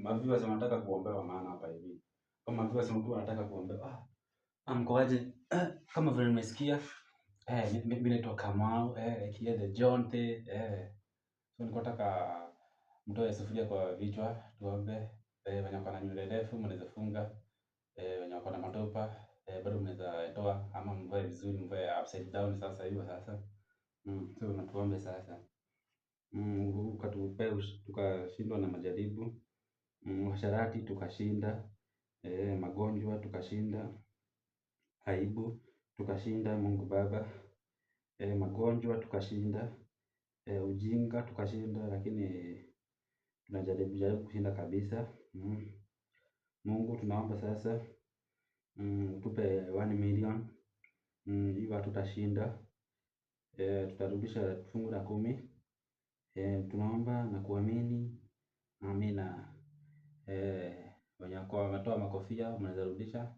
Maviewers wanataka kuombewa maana hapa hivi. Kama maviewers wanataka kuombewa. Mkoaje? Kama vile nimesikia mimi naitwa Kamau Kiede Jonte so niko nataka mtoe sufuria kwa vichwa tuombe. Wenye wako na nywele ndefu mnaweza funga, wenye wako na matopa bado mnaweza toa ama mvae vizuri, mvae upside down sasa hiyo sasa. So natuombe sasa. Ukatupe tukashindwa na majaribu. Washarati tukashinda, magonjwa tukashinda, aibu tukashinda Mungu Baba, magonjwa tukashinda, ujinga tukashinda, lakini tunajaribu kushinda kabisa. Mungu tunaomba sasa tupe 1 million, hiyo tutashinda, tutarudisha fungu la 10. Tunaomba na kuamini, amina. Wenye wametoa makofia mnaweza rudisha.